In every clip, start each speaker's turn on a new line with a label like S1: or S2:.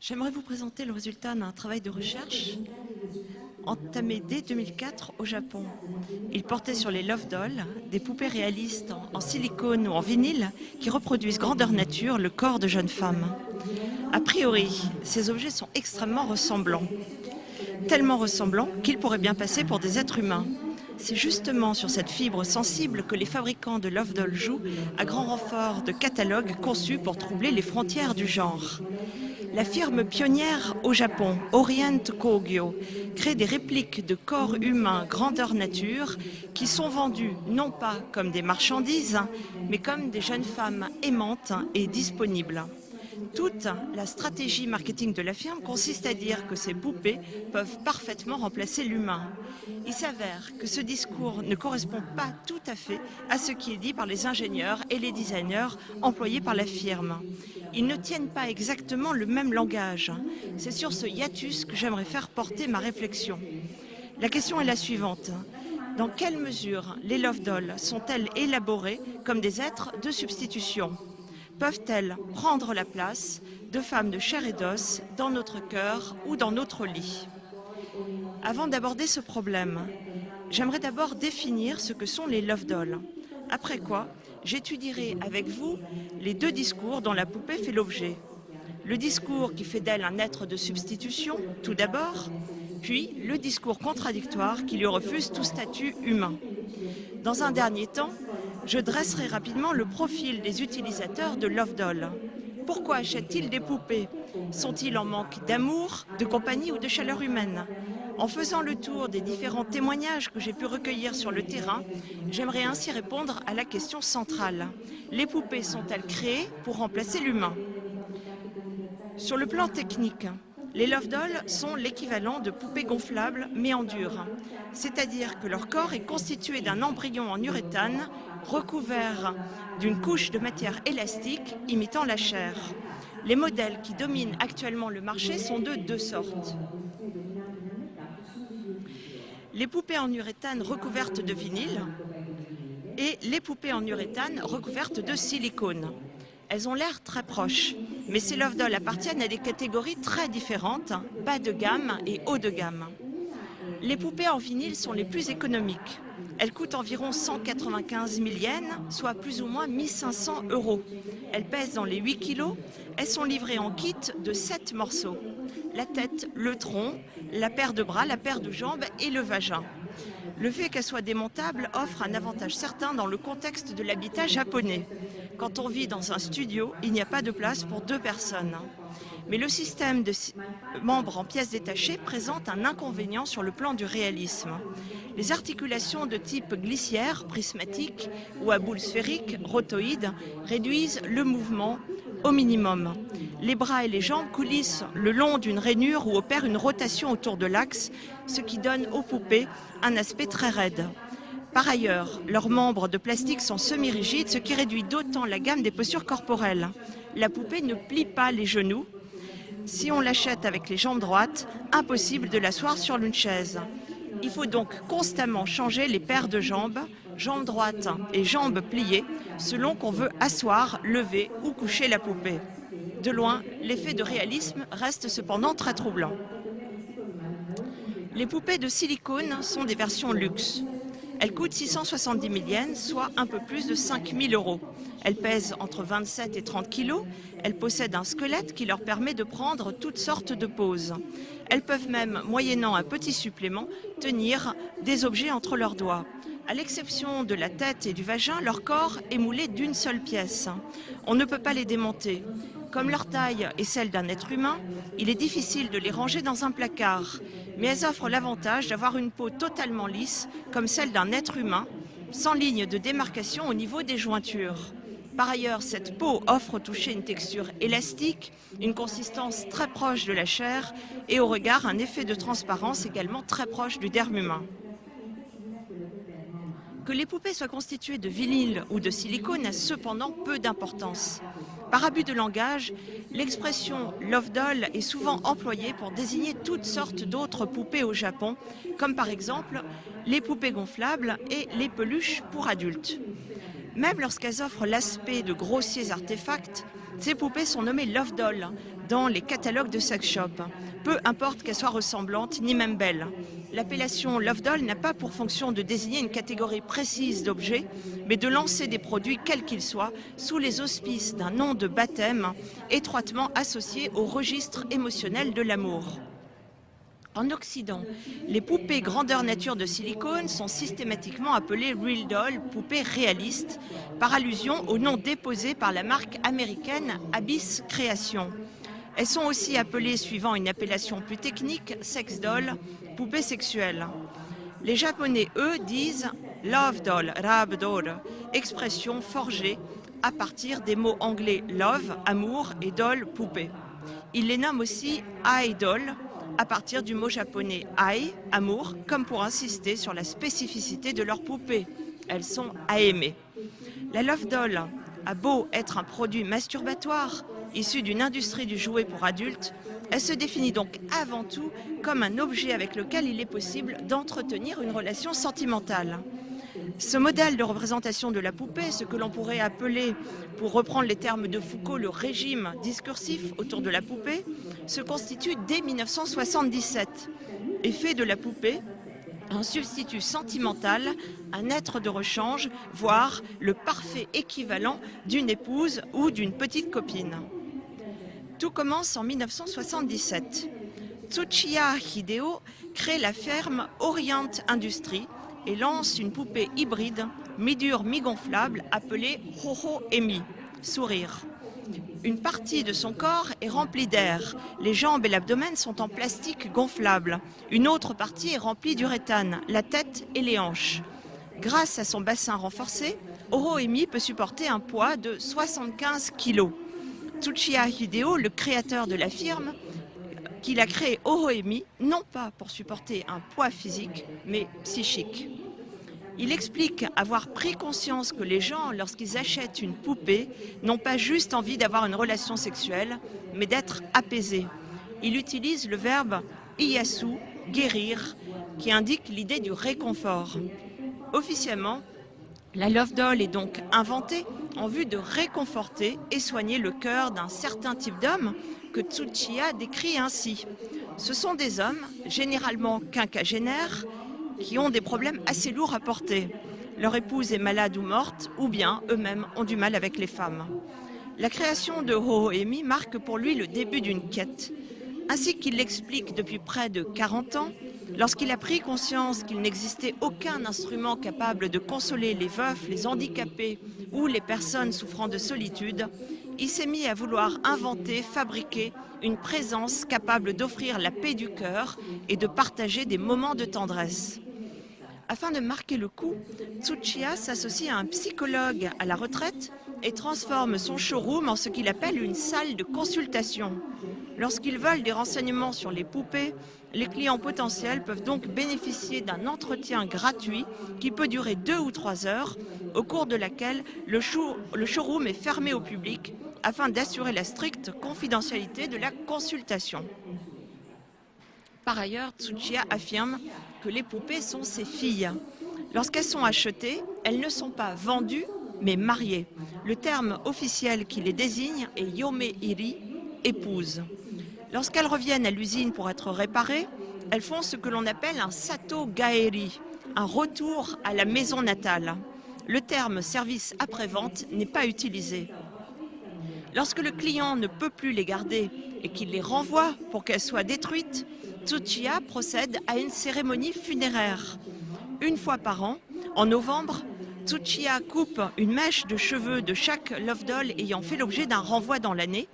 S1: J'aimerais vous présenter le résultat d'un travail de recherche entamé dès 2004 au Japon. Il portait sur les Love Dolls, des poupées réalistes en silicone ou en vinyle qui reproduisent grandeur nature le corps de jeunes femmes. A priori, ces objets sont extrêmement ressemblants, tellement ressemblants qu'ils pourraient bien passer pour des êtres humains. C'est justement sur cette fibre sensible que les fabricants de Love Dolls jouent à grand renfort de catalogues conçus pour troubler les frontières du genre. La firme pionnière au Japon, Orient Kogyo, crée des répliques de corps humains grandeur nature qui sont vendus non pas comme des marchandises, mais comme des jeunes femmes aimantes et disponibles. Toute la stratégie marketing de la firme consiste à dire que ces poupées peuvent parfaitement remplacer l'humain. Il s'avère que ce discours ne correspond pas tout à fait à ce qui est dit par les ingénieurs et les designers employés par la firme. Ils ne tiennent pas exactement le même langage. C'est sur ce hiatus que j'aimerais faire porter ma réflexion. La question est la suivante. Dans quelle mesure les Love Dolls sont-elles élaborées comme des êtres de substitution ? Peuvent-elles prendre la place de femmes de chair et d'os dans notre cœur ou dans notre lit ? Avant d'aborder ce problème, j'aimerais d'abord définir ce que sont les Love Dolls. Après quoi, j'étudierai avec vous les deux discours dont la poupée fait l'objet. Le discours qui fait d'elle un être de substitution, tout d'abord, puis le discours contradictoire qui lui refuse tout statut humain. Dans un dernier temps, je dresserai rapidement le profil des utilisateurs de Love Dolls. Pourquoi achètent-ils des poupées ? Sont-ils en manque d'amour, de compagnie ou de chaleur humaine ? En faisant le tour des différents témoignages que j'ai pu recueillir sur le terrain, j'aimerais ainsi répondre à la question centrale. Les poupées sont-elles créées pour remplacer l'humain ? Sur le plan technique, les Love Dolls sont l'équivalent de poupées gonflables mais en dur. C'est-à-dire que leur corps est constitué d'un embryon en uréthane recouvert d'une couche de matière élastique imitant la chair. Les modèles qui dominent actuellement le marché sont de deux sortes. Les poupées en uréthane recouvertes de vinyle et les poupées en uréthane recouvertes de silicone. Elles ont l'air très proches, mais ces Love Dolls appartiennent à des catégories très différentes, bas de gamme et haut de gamme. Les poupées en vinyle sont les plus économiques. Elles coûtent environ 195 000 yens, soit plus ou moins 1 500 €. Elles pèsent dans les 8 kilos. Elles sont livrées en kit de 7 morceaux. La tête, le tronc, la paire de bras, la paire de jambes et le vagin. Le fait qu'elle soit démontable offre un avantage certain dans le contexte de l'habitat japonais. Quand on vit dans un studio, il n'y a pas de place pour 2 personnes. Mais le système de membres en pièces détachées présente un inconvénient sur le plan du réalisme. Les articulations de type glissière, prismatique ou à boule sphérique, rotoïde, réduisent le mouvement au minimum. Les bras et les jambes coulissent le long d'une rainure ou opèrent une rotation autour de l'axe, ce qui donne aux poupées un aspect très raide. Par ailleurs, leurs membres de plastique sont semi-rigides, ce qui réduit d'autant la gamme des postures corporelles. La poupée ne plie pas les genoux. Si on l'achète avec les jambes droites, impossible de l'asseoir sur une chaise. Il faut donc constamment changer les paires de jambes, jambes droites et jambes pliées, selon qu'on veut asseoir, lever ou coucher la poupée. De loin, l'effet de réalisme reste cependant très troublant. Les poupées de silicone sont des versions luxe. Elles coûtent 670 000 yens, soit un peu plus de 5 000 €. Elles pèsent entre 27 et 30 kilos. Elles possèdent un squelette qui leur permet de prendre toutes sortes de poses. Elles peuvent même, moyennant un petit supplément, tenir des objets entre leurs doigts. À l'exception de la tête et du vagin, leur corps est moulé d'une seule pièce. On ne peut pas les démonter. Comme leur taille est celle d'un être humain, il est difficile de les ranger dans un placard. Mais elles offrent l'avantage d'avoir une peau totalement lisse, comme celle d'un être humain, sans ligne de démarcation au niveau des jointures. Par ailleurs, cette peau offre au toucher une texture élastique, une consistance très proche de la chair et au regard un effet de transparence également très proche du derme humain. Que les poupées soient constituées de vinyle ou de silicone a cependant peu d'importance. Par abus de langage, l'expression Love Doll est souvent employée pour désigner toutes sortes d'autres poupées au Japon, comme par exemple les poupées gonflables et les peluches pour adultes. Même lorsqu'elles offrent l'aspect de grossiers artefacts, ces poupées sont nommées Love Doll, dans les catalogues de sex shop, peu importe qu'elle soit ressemblante ni même belle. L'appellation Love Doll n'a pas pour fonction de désigner une catégorie précise d'objets, mais de lancer des produits quels qu'ils soient sous les auspices d'un nom de baptême étroitement associé au registre émotionnel de l'amour. En Occident, les poupées grandeur nature de silicone sont systématiquement appelées Real Doll, poupées réalistes, par allusion au nom déposé par la marque américaine Abyss Création. Elles sont aussi appelées, suivant une appellation plus technique, Sex Doll, poupées sexuelles. Les Japonais, eux, disent Love Doll, Rab Doll, expression forgée à partir des mots anglais love, amour, et doll, poupée. Ils les nomment aussi Idol, à partir du mot japonais ai, amour, comme pour insister sur la spécificité de leurs poupées. Elles sont à aimer. La Love Doll a beau être un produit masturbatoire, issu d'une industrie du jouet pour adultes, elle se définit donc avant tout comme un objet avec lequel il est possible d'entretenir une relation sentimentale. Ce modèle de représentation de la poupée, ce que l'on pourrait appeler, pour reprendre les termes de Foucault, le régime discursif autour de la poupée, se constitue dès 1977 et fait de la poupée un substitut sentimental, un être de rechange, voire le parfait équivalent d'une épouse ou d'une petite copine. Tout commence en 1977. Tsuchiya Hideo crée la ferme Orient Industries et lance une poupée hybride, mi-dure, mi-gonflable, appelée Ho-Ho Emi, sourire. Une partie de son corps est remplie d'air. Les jambes et l'abdomen sont en plastique gonflable. Une autre partie est remplie d'uréthane, la tête et les hanches. Grâce à son bassin renforcé, Ho-Ho Emi peut supporter un poids de 75 kg. Tsuchiya Hideo, le créateur de la firme, qu'il a créé Ho-Ho Emi, non pas pour supporter un poids physique, mais psychique. Il explique avoir pris conscience que les gens, lorsqu'ils achètent une poupée, n'ont pas juste envie d'avoir une relation sexuelle, mais d'être apaisés. Il utilise le verbe iyasu, guérir, qui indique l'idée du réconfort. Officiellement, la Love Doll est donc inventée en vue de réconforter et soigner le cœur d'un certain type d'homme que Tsuchiya décrit ainsi. Ce sont des hommes, généralement quinquagénaires, qui ont des problèmes assez lourds à porter. Leur épouse est malade ou morte, ou bien eux-mêmes ont du mal avec les femmes. La création de Ho-Ho Emi marque pour lui le début d'une quête. Ainsi qu'il l'explique depuis près de 40 ans, lorsqu'il a pris conscience qu'il n'existait aucun instrument capable de consoler les veufs, les handicapés ou les personnes souffrant de solitude, il s'est mis à vouloir inventer, fabriquer une présence capable d'offrir la paix du cœur et de partager des moments de tendresse. Afin de marquer le coup, Tsuchiya s'associe à un psychologue à la retraite et transforme son showroom en ce qu'il appelle une salle de consultation. Lorsqu'ils veulent des renseignements sur les poupées, les clients potentiels peuvent donc bénéficier d'un entretien gratuit qui peut durer 2 ou 3 heures, au cours de laquelle le showroom est fermé au public afin d'assurer la stricte confidentialité de la consultation. Par ailleurs, Tsuchiya affirme que les poupées sont ses filles. Lorsqu'elles sont achetées, elles ne sont pas vendues, mais mariées. Le terme officiel qui les désigne est Yomeiri, épouse. Lorsqu'elles reviennent à l'usine pour être réparées, elles font ce que l'on appelle un sato gaeri, un retour à la maison natale. Le terme service après-vente n'est pas utilisé. Lorsque le client ne peut plus les garder et qu'il les renvoie pour qu'elles soient détruites, Tsuchiya procède à une cérémonie funéraire. Une fois par an, en novembre, Tsuchiya coupe une mèche de cheveux de chaque Love Doll ayant fait l'objet d'un renvoi dans l'année,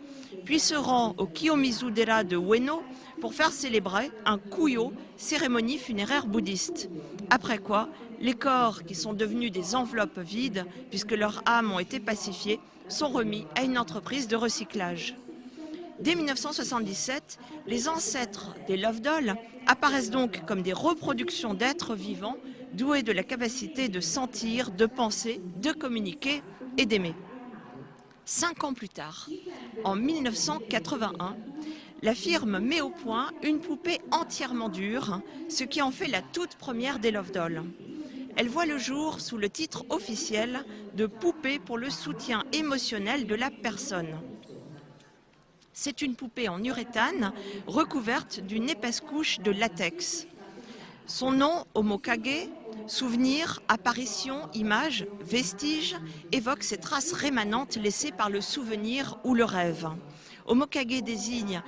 S1: puis se rend au Kiyomizu-dera de Ueno pour faire célébrer un kuyo, cérémonie funéraire bouddhiste. Après quoi, les corps, qui sont devenus des enveloppes vides, puisque leurs âmes ont été pacifiées, sont remis à une entreprise de recyclage. Dès 1977, les ancêtres des Love Dolls apparaissent donc comme des reproductions d'êtres vivants doués de la capacité de sentir, de penser, de communiquer et d'aimer. 5 ans plus tard, en 1981, la firme met au point une poupée entièrement dure, ce qui en fait la toute première des Love Dolls. Elle voit le jour sous le titre officiel de poupée pour le soutien émotionnel de la personne. C'est une poupée en uréthane recouverte d'une épaisse couche de latex. Son nom, Omokage, souvenir, apparition, image, vestige, évoque ces traces rémanentes laissées par le souvenir ou le rêve. Omokage désigne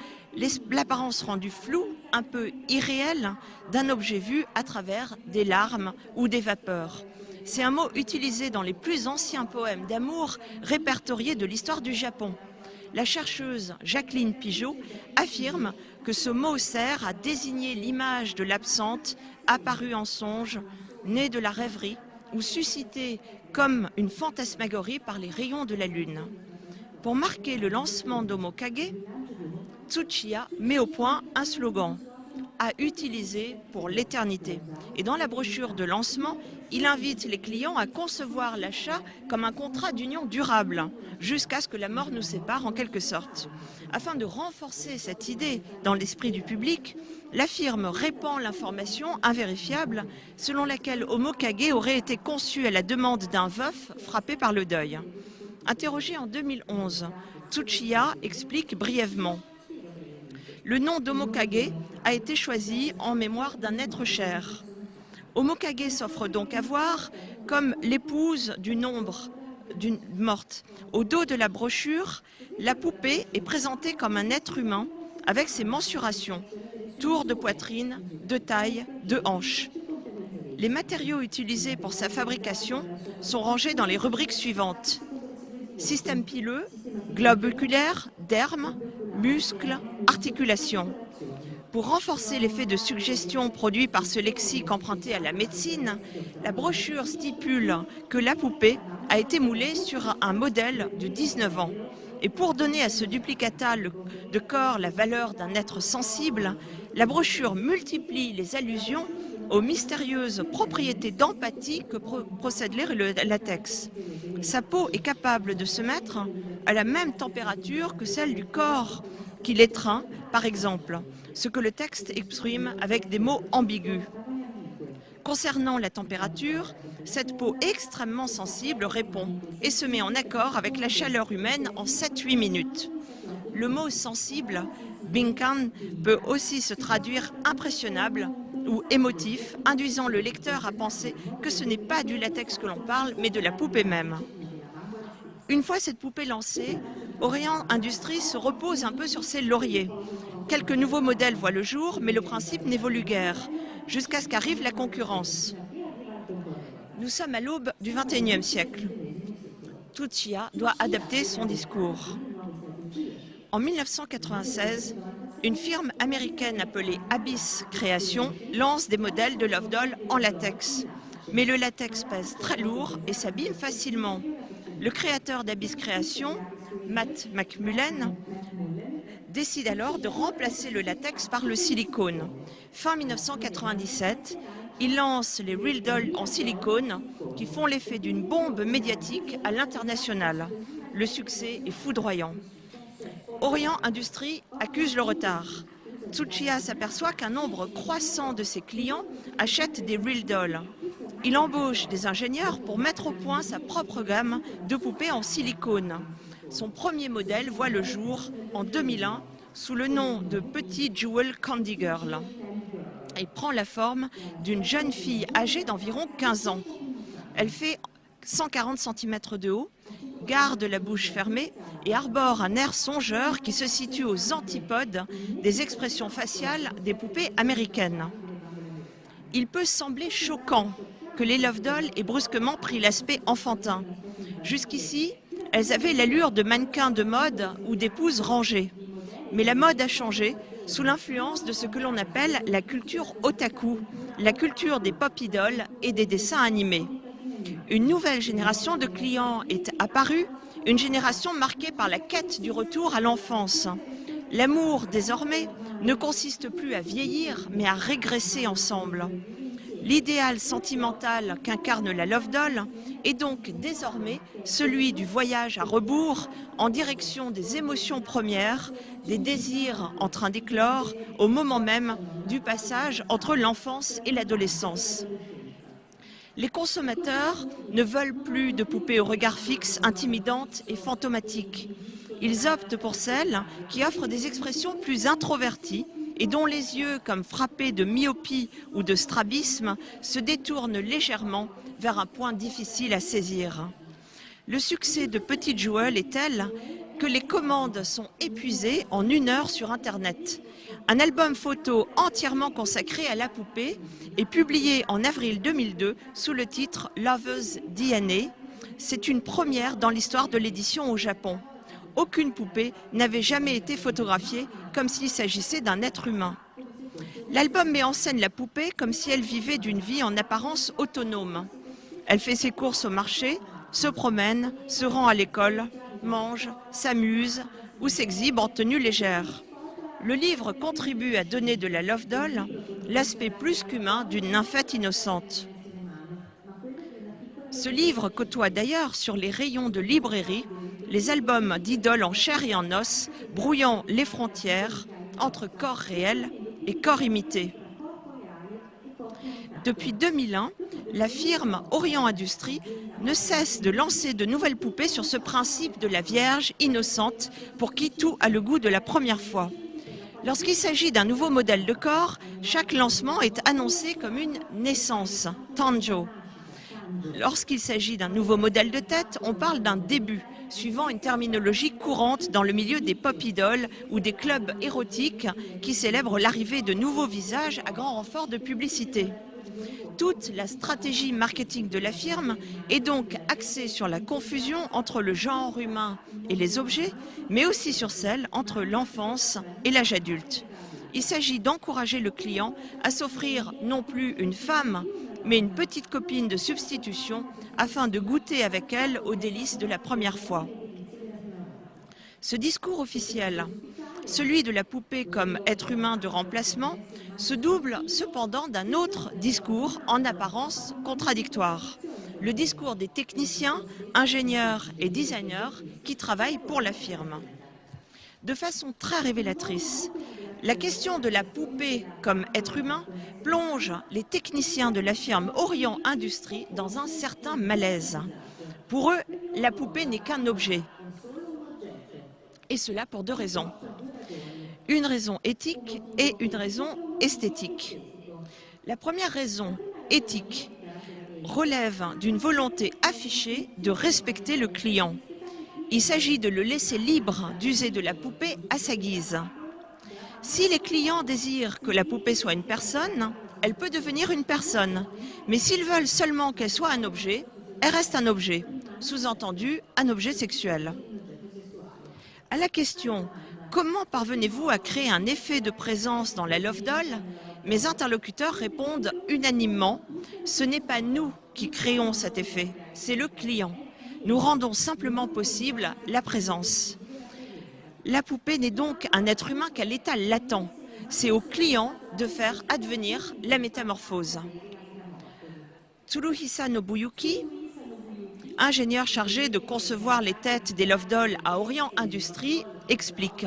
S1: l'apparence rendue floue, un peu irréelle, d'un objet vu à travers des larmes ou des vapeurs. C'est un mot utilisé dans les plus anciens poèmes d'amour répertoriés de l'histoire du Japon. La chercheuse Jacqueline Pigeot affirme que ce mot sert à désigner l'image de l'absente apparue en songe, née de la rêverie ou suscitée comme une fantasmagorie par les rayons de la lune. Pour marquer le lancement d'Omokage, Tsuchiya met au point un slogan à utiliser pour l'éternité. Et dans la brochure de lancement, il invite les clients à concevoir l'achat comme un contrat d'union durable, jusqu'à ce que la mort nous sépare en quelque sorte. Afin de renforcer cette idée dans l'esprit du public, la firme répand l'information invérifiable selon laquelle Omokage aurait été conçu à la demande d'un veuf frappé par le deuil. Interrogé en 2011, Tsuchiya explique brièvement: le nom d'Omokage a été choisi en mémoire d'un être cher. Omokage s'offre donc à voir comme l'épouse d'une ombre d'une morte. Au dos de la brochure, la poupée est présentée comme un être humain avec ses mensurations, tour de poitrine, de taille, de hanche. Les matériaux utilisés pour sa fabrication sont rangés dans les rubriques suivantes: système pileux, globe oculaire, derme, muscles, articulations. Pour renforcer l'effet de suggestion produit par ce lexique emprunté à la médecine, la brochure stipule que la poupée a été moulée sur un modèle de 19 ans. Et pour donner à ce duplicata de corps la valeur d'un être sensible, la brochure multiplie les allusions aux mystérieuses propriétés d'empathie que procède le latex. Sa peau est capable de se mettre à la même température que celle du corps qui l'étreint, par exemple, ce que le texte exprime avec des mots ambigus. Concernant la température, cette peau extrêmement sensible répond et se met en accord avec la chaleur humaine en 7-8 minutes. Le mot sensible, binkan, peut aussi se traduire impressionnable ou émotif, induisant le lecteur à penser que ce n'est pas du latex que l'on parle, mais de la poupée même. Une fois cette poupée lancée, Orient Industries se repose un peu sur ses lauriers. Quelques nouveaux modèles voient le jour, mais le principe n'évolue guère, jusqu'à ce qu'arrive la concurrence. Nous sommes à l'aube du XXIe siècle. Tsuchiya doit adapter son discours. En 1996, une firme américaine appelée Abyss Création lance des modèles de Love Doll en latex. Mais le latex pèse très lourd et s'abîme facilement. Le créateur d'Abyss Création, Matt McMullen, décide alors de remplacer le latex par le silicone. Fin 1997, il lance les Real Doll en silicone qui font l'effet d'une bombe médiatique à l'international. Le succès est foudroyant. Orient Industries accuse le retard. Tsuchiya s'aperçoit qu'un nombre croissant de ses clients achètent des Real Doll. Il embauche des ingénieurs pour mettre au point sa propre gamme de poupées en silicone. Son premier modèle voit le jour en 2001 sous le nom de Petit Jewel Candy Girl et prend la forme d'une jeune fille âgée d'environ 15 ans. Elle fait 140 cm de haut, garde la bouche fermée et arbore un air songeur qui se situe aux antipodes des expressions faciales des poupées américaines. Il peut sembler choquant que les Love Doll aient brusquement pris l'aspect enfantin. Jusqu'ici, elles avaient l'allure de mannequins de mode ou d'épouses rangées. Mais la mode a changé sous l'influence de ce que l'on appelle la culture otaku, la culture des pop idoles et des dessins animés. Une nouvelle génération de clients est apparue, une génération marquée par la quête du retour à l'enfance. L'amour, désormais, ne consiste plus à vieillir, mais à régresser ensemble. L'idéal sentimental qu'incarne la Love Doll est donc désormais celui du voyage à rebours en direction des émotions premières, des désirs en train d'éclore au moment même du passage entre l'enfance et l'adolescence. Les consommateurs ne veulent plus de poupées au regard fixe, intimidantes et fantomatiques. Ils optent pour celles qui offrent des expressions plus introverties et dont les yeux, comme frappés de myopie ou de strabisme, se détournent légèrement vers un point difficile à saisir. Le succès de Petite Joueule est tel que les commandes sont épuisées en 1 heure sur Internet. Un album photo entièrement consacré à la poupée est publié en avril 2002 sous le titre Lover's DNA. C'est une première dans l'histoire de l'édition au Japon. Aucune poupée n'avait jamais été photographiée comme s'il s'agissait d'un être humain. L'album met en scène la poupée comme si elle vivait d'une vie en apparence autonome. Elle fait ses courses au marché, se promène, se rend à l'école, mange, s'amuse ou s'exhibe en tenue légère. Le livre contribue à donner de la Love Doll l'aspect plus qu'humain d'une nymphette innocente. Ce livre côtoie d'ailleurs sur les rayons de librairie les albums d'idoles en chair et en os, brouillant les frontières entre corps réel et corps imité. Depuis 2001, la firme Orient Industries ne cesse de lancer de nouvelles poupées sur ce principe de la Vierge innocente pour qui tout a le goût de la première fois. Lorsqu'il s'agit d'un nouveau modèle de corps, chaque lancement est annoncé comme une naissance, Tanjo. Lorsqu'il s'agit d'un nouveau modèle de tête, on parle d'un début, suivant une terminologie courante dans le milieu des pop idoles ou des clubs érotiques qui célèbrent l'arrivée de nouveaux visages à grand renfort de publicité. Toute la stratégie marketing de la firme est donc axée sur la confusion entre le genre humain et les objets, mais aussi sur celle entre l'enfance et l'âge adulte. Il s'agit d'encourager le client à s'offrir non plus une femme, mais une petite copine de substitution afin de goûter avec elle aux délices de la première fois. Ce discours officiel, celui de la poupée comme être humain de remplacement, se double cependant d'un autre discours en apparence contradictoire. Le discours des techniciens, ingénieurs et designers qui travaillent pour la firme. De façon très révélatrice, la question de la poupée comme être humain plonge les techniciens de la firme Orient Industries dans un certain malaise. Pour eux, la poupée n'est qu'un objet. Et cela pour 2 raisons. Une raison éthique et une raison esthétique. La première raison, éthique, relève d'une volonté affichée de respecter le client. Il s'agit de le laisser libre d'user de la poupée à sa guise. Si les clients désirent que la poupée soit une personne, elle peut devenir une personne. Mais s'ils veulent seulement qu'elle soit un objet, elle reste un objet, sous-entendu un objet sexuel. À la question « Comment parvenez-vous à créer un effet de présence dans la Love Doll ?», mes interlocuteurs répondent unanimement « Ce n'est pas nous qui créons cet effet, c'est le client. Nous rendons simplement possible la présence. » La poupée n'est donc un être humain qu'à l'état latent. C'est au client de faire advenir la métamorphose. Tsuruhisa Nobuyuki, ingénieur chargé de concevoir les têtes des Love Dolls à Orient Industries, explique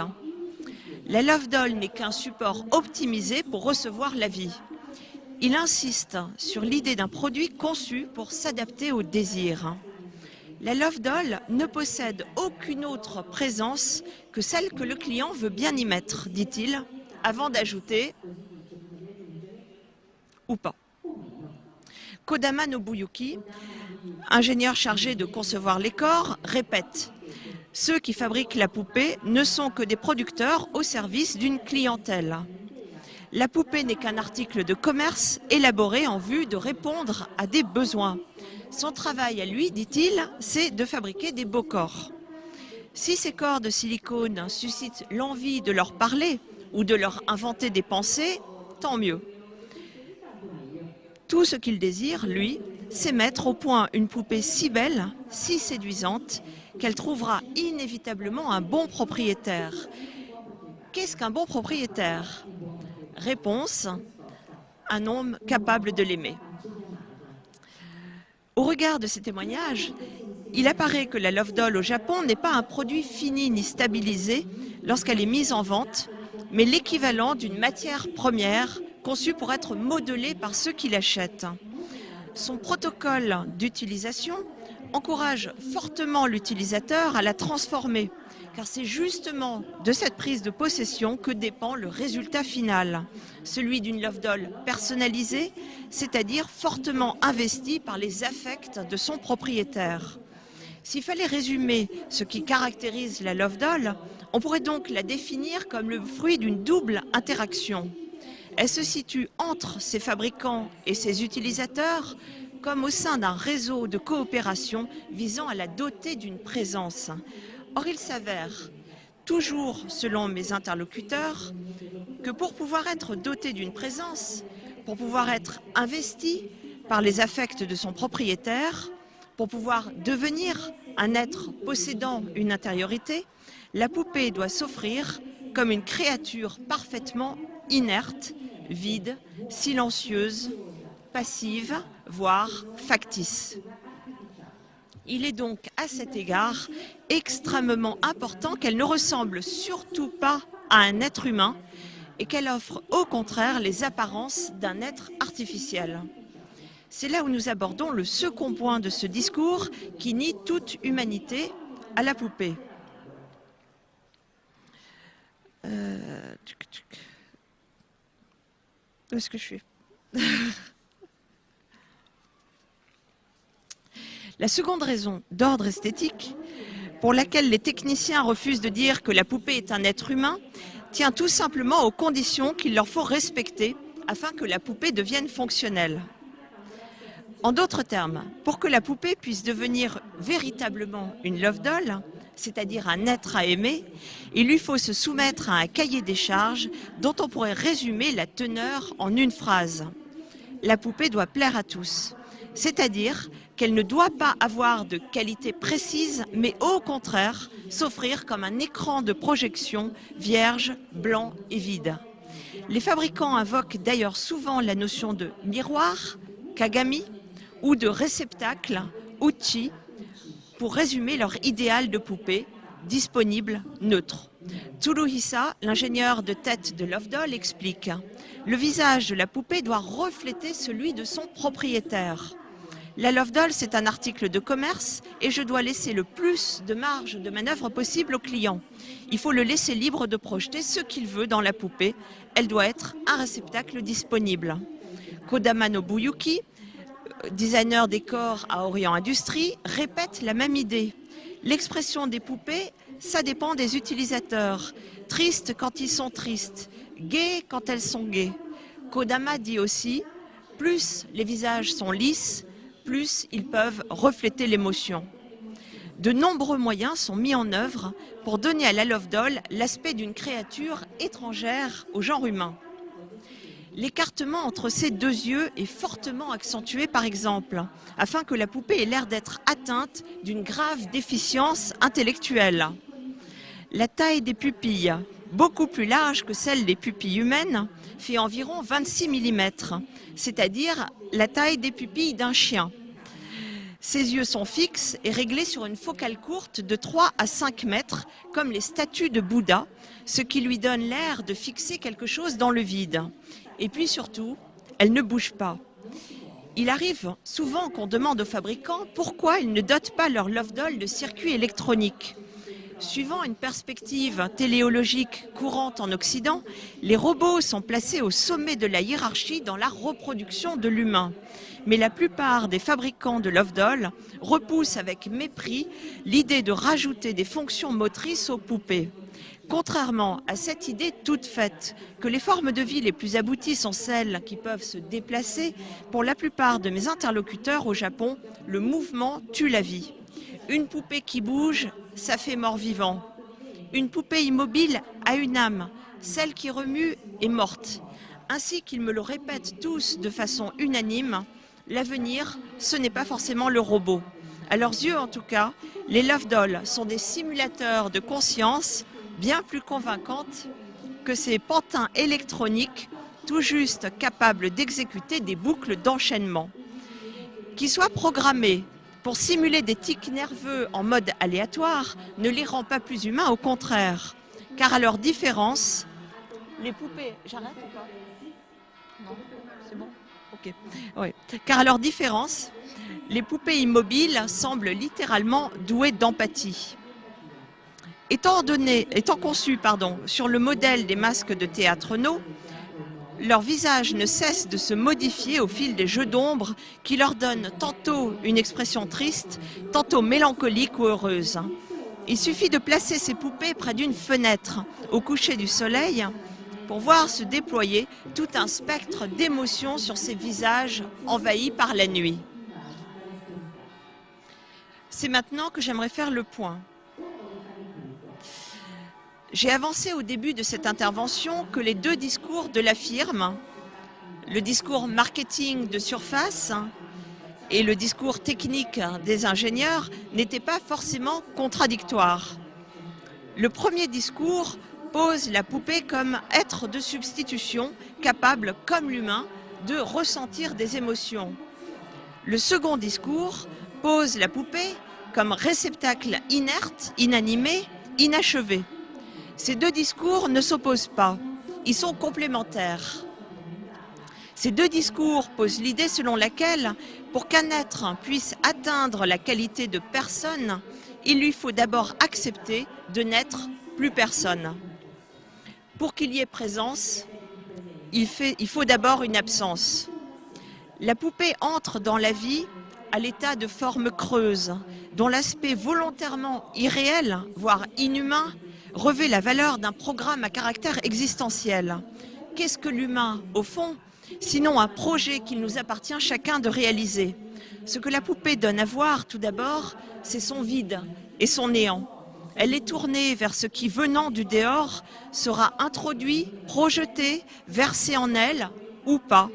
S1: « La Love Doll n'est qu'un support optimisé pour recevoir la vie. Il insiste sur l'idée d'un produit conçu pour s'adapter au désir. La Love Doll ne possède aucune autre présence que celle que le client veut bien y mettre, dit-il, avant d'ajouter « ou pas ». Kodama Nobuyuki, ingénieur chargé de concevoir les corps, répète « Ceux qui fabriquent la poupée ne sont que des producteurs au service d'une clientèle. La poupée n'est qu'un article de commerce élaboré en vue de répondre à des besoins. Son travail à lui, dit-il, c'est de fabriquer des beaux corps. Si ces corps de silicone suscitent l'envie de leur parler ou de leur inventer des pensées, tant mieux. Tout ce qu'il désire, lui, c'est mettre au point une poupée si belle, si séduisante, qu'elle trouvera inévitablement un bon propriétaire. Qu'est-ce qu'un bon propriétaire ? Réponse, un homme capable de l'aimer. Au regard de ces témoignages, il apparaît que la Love Doll au Japon n'est pas un produit fini ni stabilisé lorsqu'elle est mise en vente, mais l'équivalent d'une matière première conçue pour être modelée par ceux qui l'achètent. Son protocole d'utilisation encourage fortement l'utilisateur à la transformer, car c'est justement de cette prise de possession que dépend le résultat final, celui d'une love doll personnalisée, c'est-à-dire fortement investie par les affects de son propriétaire. S'il fallait résumer ce qui caractérise la love doll, on pourrait donc la définir comme le fruit d'une double interaction. Elle se situe entre ses fabricants et ses utilisateurs, comme au sein d'un réseau de coopération visant à la doter d'une présence. Or, il s'avère, toujours selon mes interlocuteurs, que pour pouvoir être doté d'une présence, pour pouvoir être investi par les affects de son propriétaire, pour pouvoir devenir un être possédant une intériorité, la poupée doit s'offrir comme une créature parfaitement inerte, vide, silencieuse, passive, voire factice. Il est donc à cet égard extrêmement important qu'elle ne ressemble surtout pas à un être humain et qu'elle offre au contraire les apparences d'un être artificiel. C'est là où nous abordons le second point de ce discours qui nie toute humanité à la poupée. Où est-ce que je suis ? La seconde raison d'ordre esthétique, pour laquelle les techniciens refusent de dire que la poupée est un être humain, tient tout simplement aux conditions qu'il leur faut respecter afin que la poupée devienne fonctionnelle. En d'autres termes, pour que la poupée puisse devenir véritablement une love doll, c'est-à-dire un être à aimer, il lui faut se soumettre à un cahier des charges dont on pourrait résumer la teneur en une phrase. La poupée doit plaire à tous, c'est-à-dire qu'elle ne doit pas avoir de qualité précise, mais au contraire s'offrir comme un écran de projection vierge, blanc et vide. Les fabricants invoquent d'ailleurs souvent la notion de miroir, kagami, ou de réceptacle, uchi, pour résumer leur idéal de poupée, disponible, neutre. Tsuruhisa, l'ingénieur de tête de Love Doll, explique « Le visage de la poupée doit refléter celui de son propriétaire. La Love Doll, c'est un article de commerce et je dois laisser le plus de marge de manœuvre possible au client. Il faut le laisser libre de projeter ce qu'il veut dans la poupée. Elle doit être un réceptacle disponible. » Kodama Nobuyuki, designer décor à Orient Industries, répète la même idée. L'expression des poupées, ça dépend des utilisateurs. Tristes quand ils sont tristes, gais quand elles sont gaies. Kodama dit aussi, plus les visages sont lisses, plus ils peuvent refléter l'émotion. De nombreux moyens sont mis en œuvre pour donner à la Love Doll l'aspect d'une créature étrangère au genre humain. L'écartement entre ces deux yeux est fortement accentué par exemple, afin que la poupée ait l'air d'être atteinte d'une grave déficience intellectuelle. La taille des pupilles, beaucoup plus large que celle des pupilles humaines, fait environ 26 mm, c'est-à-dire la taille des pupilles d'un chien. Ses yeux sont fixes et réglés sur une focale courte de 3 à 5 mètres, comme les statues de Bouddha, ce qui lui donne l'air de fixer quelque chose dans le vide. Et puis surtout, elle ne bouge pas. Il arrive souvent qu'on demande aux fabricants pourquoi ils ne dotent pas leur Love Doll de circuits électroniques. Suivant une perspective téléologique courante en Occident, les robots sont placés au sommet de la hiérarchie dans la reproduction de l'humain. Mais la plupart des fabricants de Love Doll repoussent avec mépris l'idée de rajouter des fonctions motrices aux poupées. Contrairement à cette idée toute faite que les formes de vie les plus abouties sont celles qui peuvent se déplacer, pour la plupart de mes interlocuteurs au Japon, le mouvement tue la vie. Une poupée qui bouge, ça fait mort-vivant. Une poupée immobile a une âme, celle qui remue est morte. Ainsi qu'ils me le répètent tous de façon unanime, l'avenir, ce n'est pas forcément le robot. À leurs yeux en tout cas, les Love Dolls sont des simulateurs de conscience bien plus convaincantes que ces pantins électroniques tout juste capables d'exécuter des boucles d'enchaînement. Qu'ils soient programmés pour simuler des tics nerveux en mode aléatoire ne les rend pas plus humains, au contraire. Car à leur différence, les poupées... J'arrête ou pas ? Non, c'est bon ? Ok. Oui. Car à leur différence, les poupées immobiles semblent littéralement douées d'empathie. Étant conçus sur le modèle des masques de théâtre No, leur visage ne cesse de se modifier au fil des jeux d'ombre qui leur donnent tantôt une expression triste, tantôt mélancolique ou heureuse. Il suffit de placer ces poupées près d'une fenêtre au coucher du soleil pour voir se déployer tout un spectre d'émotions sur ces visages envahis par la nuit. C'est maintenant que j'aimerais faire le point. J'ai avancé au début de cette intervention que les deux discours de la firme, le discours marketing de surface et le discours technique des ingénieurs, n'étaient pas forcément contradictoires. Le premier discours pose la poupée comme être de substitution, capable, comme l'humain, de ressentir des émotions. Le second discours pose la poupée comme réceptacle inerte, inanimé, inachevé. Ces deux discours ne s'opposent pas, ils sont complémentaires. Ces deux discours posent l'idée selon laquelle, pour qu'un être puisse atteindre la qualité de personne, il lui faut d'abord accepter de n'être plus personne. Pour qu'il y ait présence, il faut d'abord une absence. La poupée entre dans la vie à l'état de forme creuse, dont l'aspect volontairement irréel, voire inhumain, revêt la valeur d'un programme à caractère existentiel. Qu'est-ce que l'humain, au fond, sinon un projet qu'il nous appartient chacun de réaliser? Ce que la poupée donne à voir, tout d'abord, c'est son vide et son néant. Elle est tournée vers ce qui, venant du dehors, sera introduit, projeté, versé en elle, ou pas,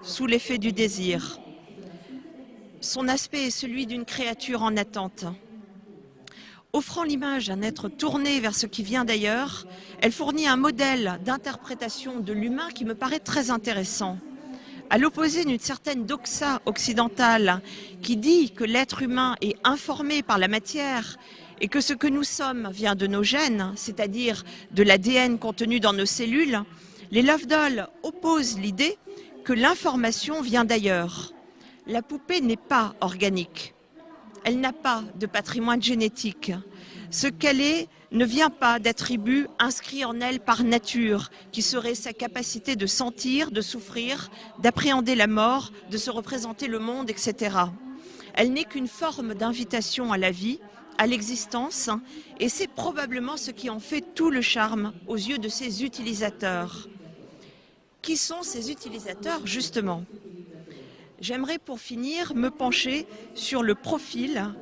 S1: sous l'effet du désir. Son aspect est celui d'une créature en attente. Offrant l'image d'un être tourné vers ce qui vient d'ailleurs, elle fournit un modèle d'interprétation de l'humain qui me paraît très intéressant. À l'opposé d'une certaine doxa occidentale qui dit que l'être humain est informé par la matière et que ce que nous sommes vient de nos gènes, c'est-à-dire de l'ADN contenu dans nos cellules, les Love Dolls opposent l'idée que l'information vient d'ailleurs. La poupée n'est pas organique. Elle n'a pas de patrimoine génétique. Ce qu'elle est ne vient pas d'attributs inscrits en elle par nature, qui serait sa capacité de sentir, de souffrir, d'appréhender la mort, de se représenter le monde, etc. Elle n'est qu'une forme d'invitation à la vie, à l'existence, et c'est probablement ce qui en fait tout le charme aux yeux de ses utilisateurs. Qui sont ces utilisateurs, justement ? J'aimerais pour finir me pencher sur le profil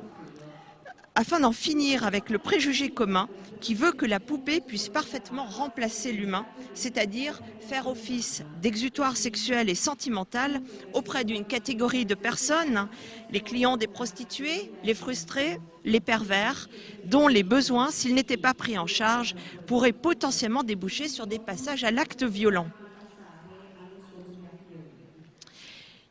S1: afin d'en finir avec le préjugé commun qui veut que la poupée puisse parfaitement remplacer l'humain, c'est-à-dire faire office d'exutoire sexuel et sentimental auprès d'une catégorie de personnes, les clients des prostituées, les frustrés, les pervers, dont les besoins, s'ils n'étaient pas pris en charge, pourraient potentiellement déboucher sur des passages à l'acte violent.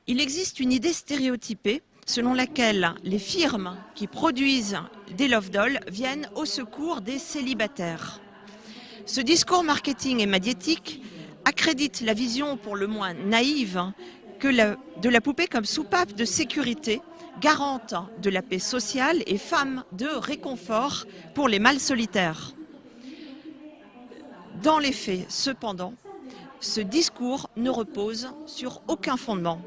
S1: Il existe une idée stéréotypée selon laquelle les firmes qui produisent des Love Dolls viennent au secours des célibataires. Ce discours marketing et médiatique accrédite la vision pour le moins naïve de la poupée comme soupape de sécurité, garante de la paix sociale et femme de réconfort pour les mâles solitaires. Dans les faits, cependant, ce discours ne repose sur aucun fondement.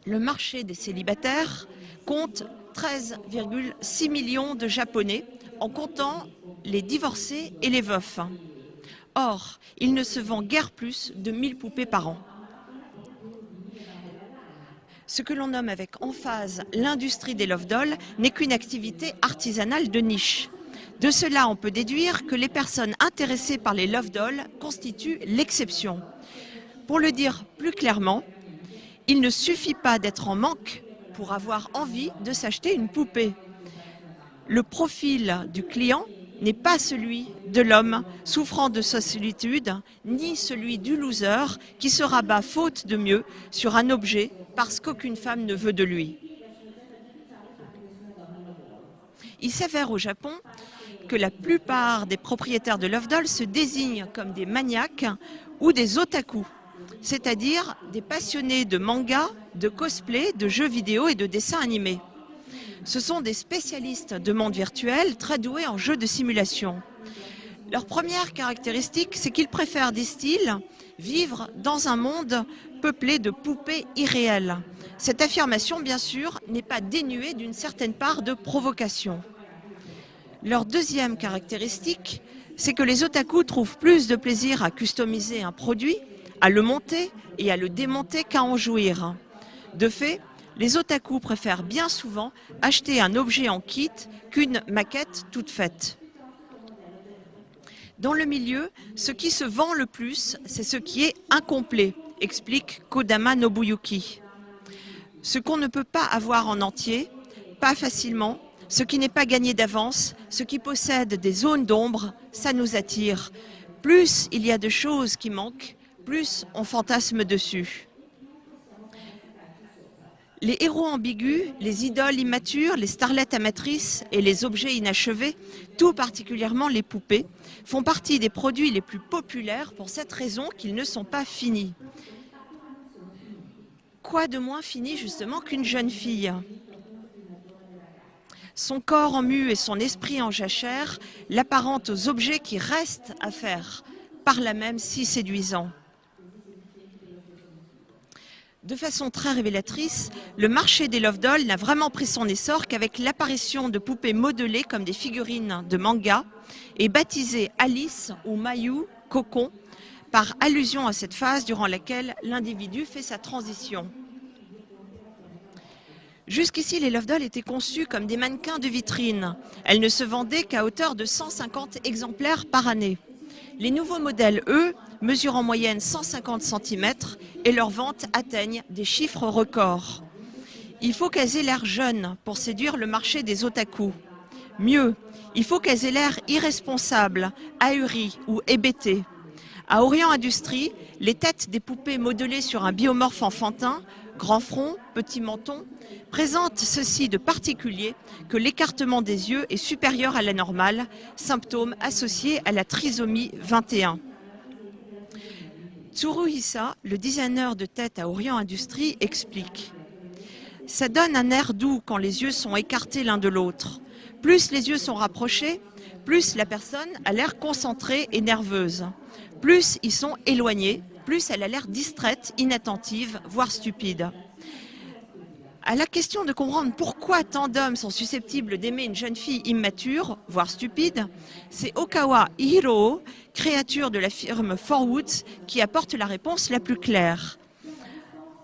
S1: Le marché des célibataires compte 13,6 millions de Japonais, en comptant les divorcés et les veufs. Or, il ne se vend guère plus de 1000 poupées par an. Ce que l'on nomme avec emphase l'industrie des Love Dolls n'est qu'une activité artisanale de niche. De cela, on peut déduire que les personnes intéressées par les Love Dolls constituent l'exception. Pour le dire plus clairement, il ne suffit pas d'être en manque pour avoir envie de s'acheter une poupée. Le profil du client n'est pas celui de l'homme souffrant de solitude, ni celui du loser qui se rabat faute de mieux sur un objet parce qu'aucune femme ne veut de lui. Il s'avère au Japon que la plupart des propriétaires de Love Dolls se désignent comme des maniaques ou des otaku, c'est-à-dire des passionnés de manga, de cosplay, de jeux vidéo et de dessins animés. Ce sont des spécialistes de monde virtuel très doués en jeux de simulation. Leur première caractéristique, c'est qu'ils préfèrent, disent-ils, vivre dans un monde peuplé de poupées irréelles. Cette affirmation, bien sûr, n'est pas dénuée d'une certaine part de provocation. Leur deuxième caractéristique, c'est que les otaku trouvent plus de plaisir à customiser un produit, à le monter et à le démonter qu'à en jouir. De fait, les otaku préfèrent bien souvent acheter un objet en kit qu'une maquette toute faite. Dans le milieu, ce qui se vend le plus, c'est ce qui est incomplet, explique Kodama Nobuyuki. Ce qu'on ne peut pas avoir en entier, pas facilement, ce qui n'est pas gagné d'avance, ce qui possède des zones d'ombre, ça nous attire. Plus il y a de choses qui manquent, plus on fantasme dessus. Les héros ambigus, les idoles immatures, les starlettes amatrices et les objets inachevés, tout particulièrement les poupées, font partie des produits les plus populaires pour cette raison qu'ils ne sont pas finis. Quoi de moins fini justement qu'une jeune fille ? Son corps en mue et son esprit en jachère l'apparentent aux objets qui restent à faire, par là même si séduisants. De façon très révélatrice, le marché des love dolls n'a vraiment pris son essor qu'avec l'apparition de poupées modelées comme des figurines de manga et baptisées Alice ou Mayu, Cocon, par allusion à cette phase durant laquelle l'individu fait sa transition. Jusqu'ici, les love dolls étaient conçues comme des mannequins de vitrine. Elles ne se vendaient qu'à hauteur de 150 exemplaires par année. Les nouveaux modèles, eux, mesurent en moyenne 150 cm et leurs ventes atteignent des chiffres records. Il faut qu'elles aient l'air jeunes pour séduire le marché des otaku. Mieux, il faut qu'elles aient l'air irresponsables, ahuries ou hébétées. À Orient Industries, les têtes des poupées modelées sur un biomorphe enfantin, grand front, petit menton, présentent ceci de particulier que l'écartement des yeux est supérieur à la normale, symptôme associé à la trisomie 21. Tsuruhisa, le designer de tête à Orient Industries, explique « Ça donne un air doux quand les yeux sont écartés l'un de l'autre. Plus les yeux sont rapprochés, plus la personne a l'air concentrée et nerveuse. Plus ils sont éloignés, plus elle a l'air distraite, inattentive, voire stupide. » À la question de comprendre pourquoi tant d'hommes sont susceptibles d'aimer une jeune fille immature, voire stupide, c'est Okawa Hiro, créature de la firme Forwoods, qui apporte la réponse la plus claire.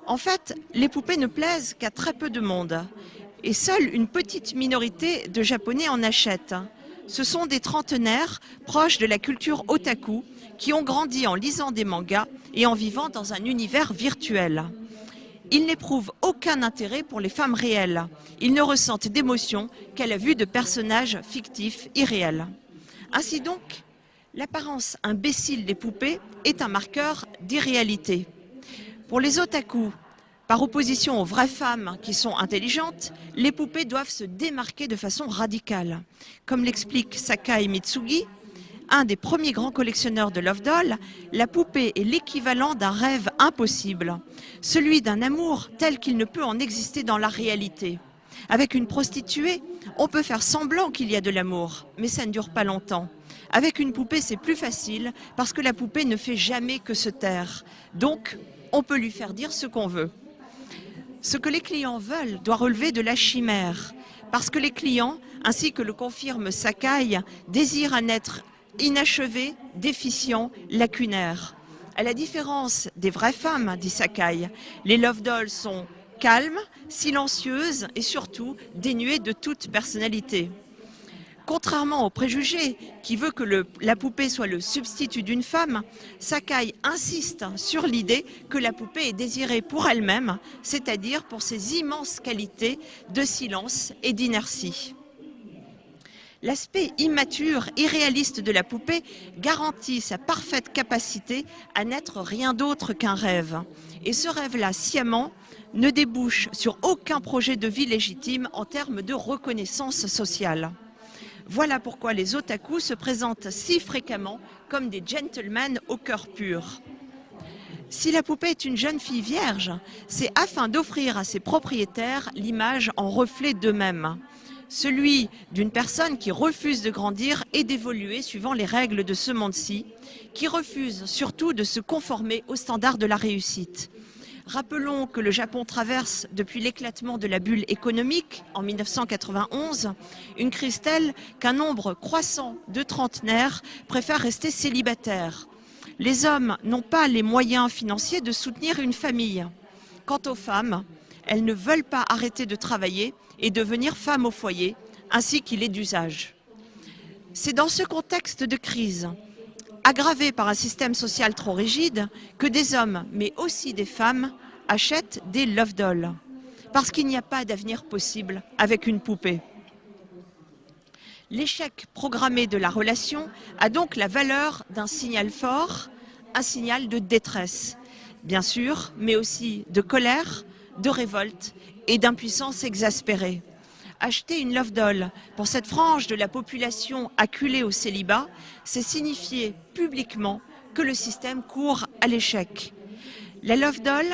S1: En fait, les poupées ne plaisent qu'à très peu de monde, et seule une petite minorité de Japonais en achètent. Ce sont des trentenaires proches de la culture otaku qui ont grandi en lisant des mangas et en vivant dans un univers virtuel. Ils n'éprouvent aucun intérêt pour les femmes réelles. Ils ne ressentent d'émotion qu'à la vue de personnages fictifs irréels. Ainsi donc, l'apparence imbécile des poupées est un marqueur d'irréalité. Pour les otaku, par opposition aux vraies femmes qui sont intelligentes, les poupées doivent se démarquer de façon radicale. Comme l'explique Sakai Mitsugi, un des premiers grands collectionneurs de love dolls, la poupée est l'équivalent d'un rêve impossible, celui d'un amour tel qu'il ne peut en exister dans la réalité. Avec une prostituée, on peut faire semblant qu'il y a de l'amour, mais ça ne dure pas longtemps. Avec une poupée, c'est plus facile parce que la poupée ne fait jamais que se taire. Donc, on peut lui faire dire ce qu'on veut. Ce que les clients veulent doit relever de la chimère, parce que les clients, ainsi que le confirme Sakai, désirent un être inachevé, déficient, lacunaire. À la différence des vraies femmes, dit Sakai, les love dolls sont calmes, silencieuses et surtout dénuées de toute personnalité. Contrairement aux préjugés qui veut que la poupée soit le substitut d'une femme, Sakai insiste sur l'idée que la poupée est désirée pour elle-même, c'est-à-dire pour ses immenses qualités de silence et d'inertie. L'aspect immature, irréaliste de la poupée garantit sa parfaite capacité à n'être rien d'autre qu'un rêve. Et ce rêve-là, sciemment, ne débouche sur aucun projet de vie légitime en termes de reconnaissance sociale. Voilà pourquoi les otakus se présentent si fréquemment comme des gentlemen au cœur pur. Si la poupée est une jeune fille vierge, c'est afin d'offrir à ses propriétaires l'image en reflet d'eux-mêmes. Celui d'une personne qui refuse de grandir et d'évoluer suivant les règles de ce monde-ci, qui refuse surtout de se conformer aux standards de la réussite. Rappelons que le Japon traverse, depuis l'éclatement de la bulle économique en 1991, une crise telle qu'un nombre croissant de trentenaires préfèrent rester célibataires. Les hommes n'ont pas les moyens financiers de soutenir une famille. Quant aux femmes, elles ne veulent pas arrêter de travailler et devenir femmes au foyer, ainsi qu'il est d'usage. C'est dans ce contexte de crise, aggravé par un système social trop rigide, que des hommes, mais aussi des femmes, achètent des love dolls, parce qu'il n'y a pas d'avenir possible avec une poupée. L'échec programmé de la relation a donc la valeur d'un signal fort, un signal de détresse, bien sûr, mais aussi de colère, de révolte et d'impuissance exaspérée. Acheter une love doll pour cette frange de la population acculée au célibat, c'est signifier publiquement que le système court à l'échec. La love doll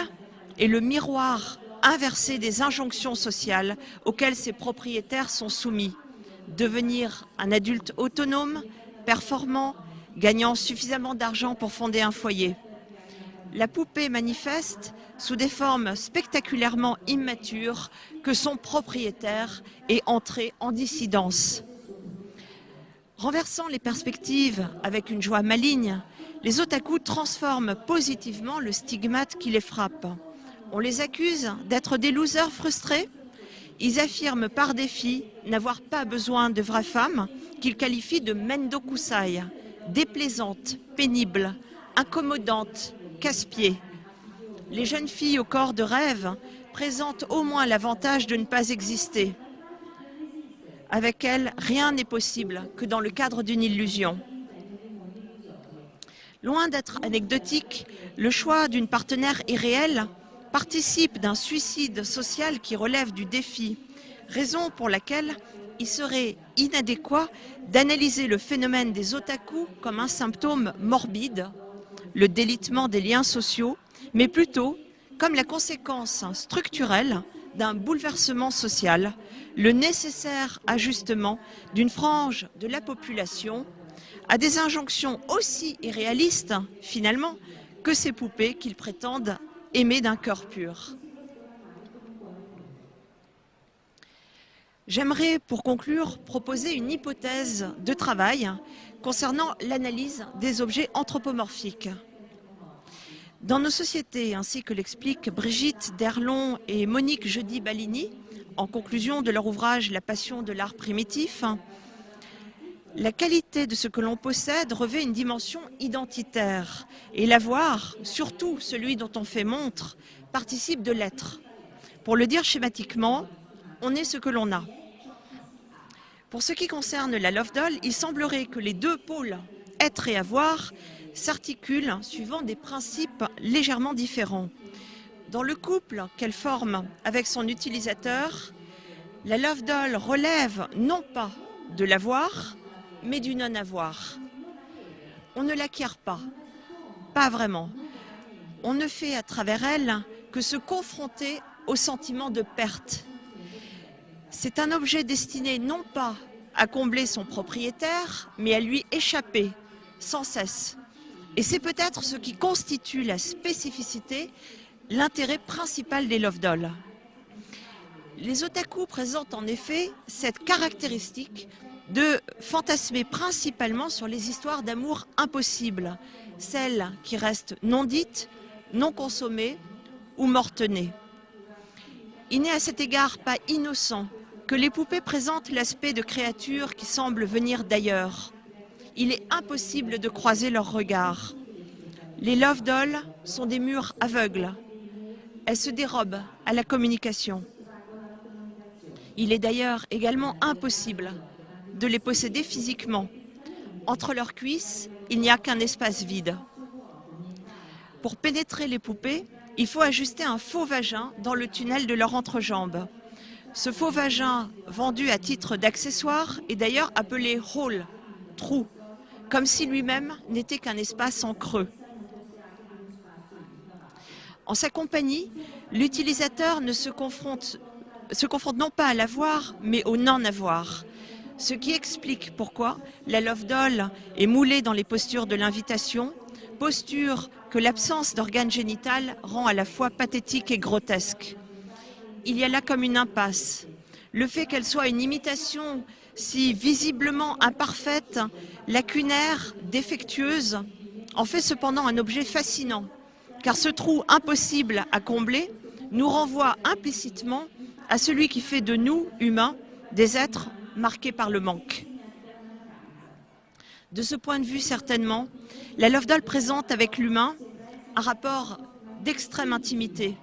S1: est le miroir inversé des injonctions sociales auxquelles ses propriétaires sont soumis. Devenir un adulte autonome, performant, gagnant suffisamment d'argent pour fonder un foyer. La poupée manifeste sous des formes spectaculairement immatures que son propriétaire est entré en dissidence. Renversant les perspectives avec une joie maligne, les otaku transforment positivement le stigmate qui les frappe. On les accuse d'être des losers frustrés. Ils affirment par défi n'avoir pas besoin de vraies femmes qu'ils qualifient de mendokusai, déplaisantes, pénibles, incommodantes, casse-pieds. Les jeunes filles au corps de rêve présentent au moins l'avantage de ne pas exister. Avec elles, rien n'est possible que dans le cadre d'une illusion. Loin d'être anecdotique, le choix d'une partenaire irréelle participe d'un suicide social qui relève du défi, raison pour laquelle il serait inadéquat d'analyser le phénomène des otaku comme un symptôme morbide, le délitement des liens sociaux, mais plutôt comme la conséquence structurelle d'un bouleversement social, le nécessaire ajustement d'une frange de la population à des injonctions aussi irréalistes, finalement, que ces poupées qu'ils prétendent aimer d'un cœur pur. J'aimerais, pour conclure, proposer une hypothèse de travail concernant l'analyse des objets anthropomorphiques. Dans nos sociétés, ainsi que l'expliquent Brigitte Derlon et Monique Jeudi-Balini, en conclusion de leur ouvrage « La passion de l'art primitif », la qualité de ce que l'on possède revêt une dimension identitaire. Et l'avoir, surtout celui dont on fait montre, participe de l'être. Pour le dire schématiquement, on est ce que l'on a. Pour ce qui concerne la love doll, il semblerait que les deux pôles, être et avoir, s'articulent suivant des principes légèrement différents. Dans le couple qu'elle forme avec son utilisateur, la love doll relève non pas de l'avoir, mais du non-avoir. On ne l'acquiert pas, pas vraiment. On ne fait à travers elle que se confronter au sentiment de perte. C'est un objet destiné non pas à combler son propriétaire, mais à lui échapper sans cesse. Et c'est peut-être ce qui constitue la spécificité, l'intérêt principal des love dolls. Les otaku présentent en effet cette caractéristique de fantasmer principalement sur les histoires d'amour impossibles, celles qui restent non dites, non consommées ou mortenées. Il n'est à cet égard pas innocent que les poupées présentent l'aspect de créatures qui semblent venir d'ailleurs. Il est impossible de croiser leurs regards. Les love dolls sont des murs aveugles. Elles se dérobent à la communication. Il est d'ailleurs également impossible de les posséder physiquement. Entre leurs cuisses, il n'y a qu'un espace vide. Pour pénétrer les poupées, il faut ajuster un faux vagin dans le tunnel de leur entrejambe. Ce faux vagin, vendu à titre d'accessoire, est d'ailleurs appelé hole, trou, comme si lui-même n'était qu'un espace en creux. En sa compagnie, l'utilisateur ne se confronte non pas à l'avoir, mais au non-avoir. Ce qui explique pourquoi la Love Doll est moulée dans les postures de l'invitation, posture que l'absence d'organes génital rend à la fois pathétique et grotesque. Il y a là comme une impasse. Le fait qu'elle soit une imitation si visiblement imparfaite, lacunaire, défectueuse, en fait cependant un objet fascinant, car ce trou impossible à combler nous renvoie implicitement à celui qui fait de nous, humains, des êtres marqués par le manque. De ce point de vue, certainement, la Love Doll présente avec l'humain un rapport d'extrême intimité.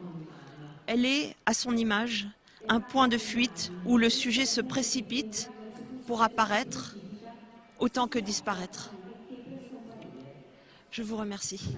S1: Elle est, à son image, un point de fuite où le sujet se précipite pour apparaître autant que disparaître. Je vous remercie.